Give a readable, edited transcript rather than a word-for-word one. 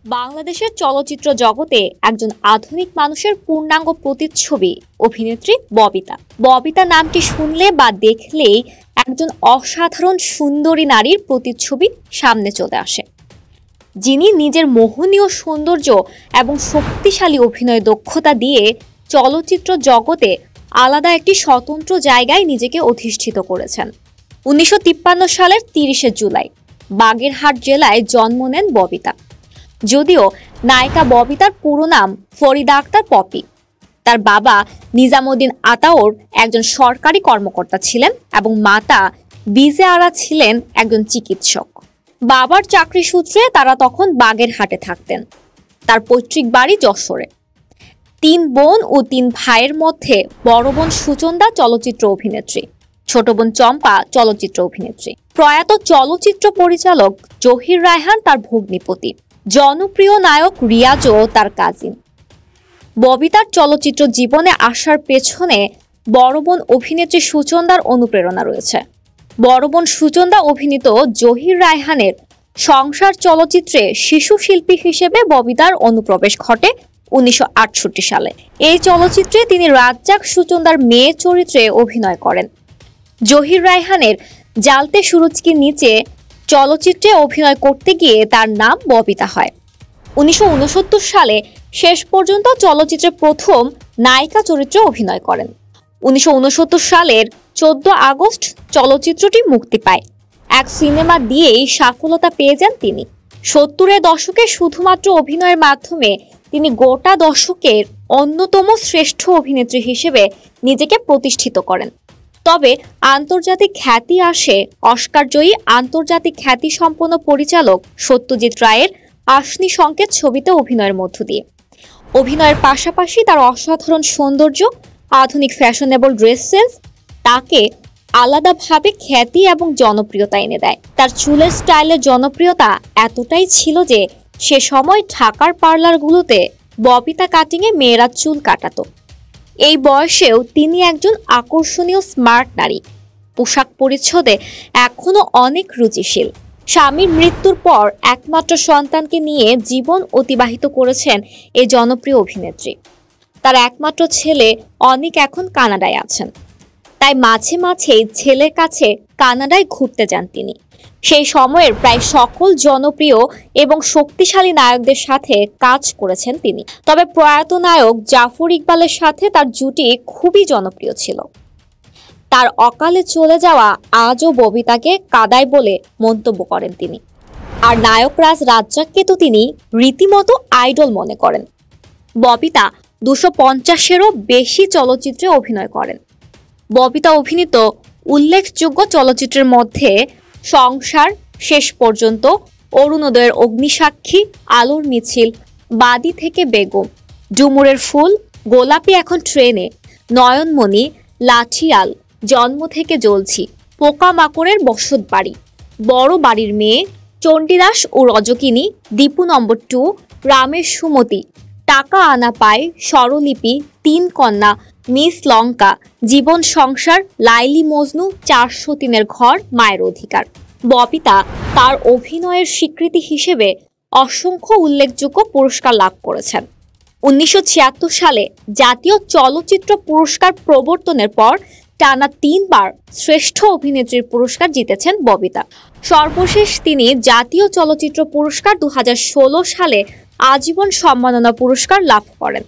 বাংলাদেশের চলচ্চিত্র জগতে একজন আধুনিক মানুষের পূর্ণাঙ্গ প্রতিচ্ছবি অভিনেত্রী ববিতা। ববিতা নামটি শুনলে বা দেখলেই একজন অসাধারণ সুন্দরী নারীর প্রতিচ্ছবি সামনে চলে আসে, যিনি নিজের মোহনীয় সৌন্দর্য এবং শক্তিশালী অভিনয় দক্ষতা দিয়ে চলচ্চিত্র জগতে আলাদা একটি স্বতন্ত্র জায়গায় নিজেকে অধিষ্ঠিত করেছেন। 1953 সালের 30 জুলাই বাগেরহাট জেলায় জন্ম নেন ববিতা। যদিও নায়িকা ববিতার পুরো নাম ফরিদা আক্তার পপি। তার বাবা নিজামুদ্দিন আতাউর একজন সরকারি কর্মকর্তা ছিলেন এবং মাতা বিজে আরা ছিলেন একজন চিকিৎসক। বাবার চাকরি সূত্রে তারা তখন বাগেরহাটে থাকতেন। তার পৈতৃক বাড়ি যশোরে। 3 বোন ও 3 ভাইয়ের মধ্যে বড় বোন সুচন্দা চলচ্চিত্র অভিনেত্রী, ছোট বোন চম্পা চলচ্চিত্র অভিনেত্রী। প্রয়াত চলচ্চিত্র পরিচালক জহির রায়হান তার ভগ্নিপতি। জনপ্রিয় নায়ক রিয়াজও তার কাজিন। ববিতার চলচ্চিত্র জীবনে আসার পেছনে বড় বোন অভিনেত্রী সুচন্দার অনুপ্রেরণা রয়েছে। বড় বোন সুচন্দা অভিনীত জহির রায়হানের সংসার চলচ্চিত্রে শিশু শিল্পী হিসেবে ববিতার অনুপ্রবেশ ঘটে 1968 সালে। এই চলচ্চিত্রে তিনি রাজ্জাক সুচন্দার মেয়ে চরিত্রে অভিনয় করেন। জহির রায়হানের জালতে সুরজ কি নিচে চলচ্চিত্রে অভিনয় করতে গিয়ে তার নাম ববিতা হয়। 1969 সালে শেষ পর্যন্ত চলচ্চিত্রে প্রথম নায়িকা চরিত্রে অভিনয় করেন। 1969 সালের 14 আগস্ট চলচ্চিত্রটি মুক্তি পায়। এক সিনেমা দিয়েই সফলতা পেয়ে যান তিনি। 70-এর দশকে শুধুমাত্র অভিনয়ের মাধ্যমে তিনি গোটা দশকের অন্যতম শ্রেষ্ঠ অভিনেত্রী হিসেবে নিজেকে প্রতিষ্ঠিত করেন। তবে আন্তর্জাতিক খ্যাতি আসে অস্কারজয়ী আন্তর্জাতিক খ্যাতিসম্পন্ন পরিচালক সত্যজিৎ রায়ের আসনি সংকেত ছবিতে অভিনয়ের মধ্য দিয়ে। অভিনয়ের পাশাপাশি তার অসাধারণ সৌন্দর্য, আধুনিক ফ্যাশনেবল ড্রেস সেন্স তাকে আলাদাভাবে খ্যাতি এবং জনপ্রিয়তা এনে দেয়। তার চুলের স্টাইলের জনপ্রিয়তা এতটাই ছিল যে সে সময় ঢাকার পার্লারগুলোতে ববিতা কাটিংয়ে মেয়েরা চুল কাটাতো। এই বয়সেও তিনি একজন আকর্ষণীয় স্মার্ট নারী। পোশাক পরিচ্ছদে এখনো অনেক রুচিশীল। স্বামীর মৃত্যুর পর একমাত্র সন্তানকে নিয়ে জীবন অতিবাহিত করেছেন এই জনপ্রিয় অভিনেত্রী। তার একমাত্র ছেলে অনেক এখন কানাডায় আছেন, তাই মাঝে মাঝেই ছেলের কাছে কানাডায় ঘুরতে যান তিনি। সেই সময়ের প্রায় সকল জনপ্রিয় এবং শক্তিশালী নায়কদের সাথে কাজ করেছেন তিনি। তবে প্রয়াত নায়ক জাফর ইকবালের সাথে তার জুটি খুবই জনপ্রিয় ছিল। তার অকালে চলে যাওয়া আজও ববিতাকে কাদায় বলে মন্তব্য করেন তিনি। আর নায়করাজ রাজ্জাককে তো তিনি রীতিমতো আইডল মনে করেন। ববিতা 250-এরও বেশি চলচ্চিত্রে অভিনয় করেন। ববিতা অভিনীত উল্লেখযোগ্য চলচ্চিত্রের মধ্যে সংসার, শেষ পর্যন্ত, অরুণোদয়ের অগ্নিসাক্ষী, আলোর মিছিল, বাদী থেকে বেগম, ডুমুরের ফুল, গোলাপি এখন ট্রেনে, নয়নমণি, লাঠিয়াল, জন্ম থেকে জ্বলছি, পোকামাকড়ের বসত বাড়ি, বড় বাড়ির মেয়ে, চণ্ডীদাস ও রজকিনী, দীপু নম্বর 2, রামের সুমতি, টাকা আনা পায়, স্বরলিপি, 3 কন্যা, মিস লঙ্কা, জীবন সংসার, লাইলি মজনু, 403-এর ঘর, মায়ের অধিকার। ববিতা তার অভিনয়ের স্বীকৃতি হিসেবে অসংখ্য উল্লেখযোগ্য পুরস্কার লাভ করেছেন। 1976 সালে জাতীয় চলচ্চিত্র পুরস্কার প্রবর্তনের পর টানা 3 বার শ্রেষ্ঠ অভিনেত্রীর পুরস্কার জিতেছেন ববিতা। সর্বশেষ তিনি জাতীয় চলচ্চিত্র পুরস্কার 2016 সালে আজীবন সম্মাননা পুরস্কার লাভ করেন।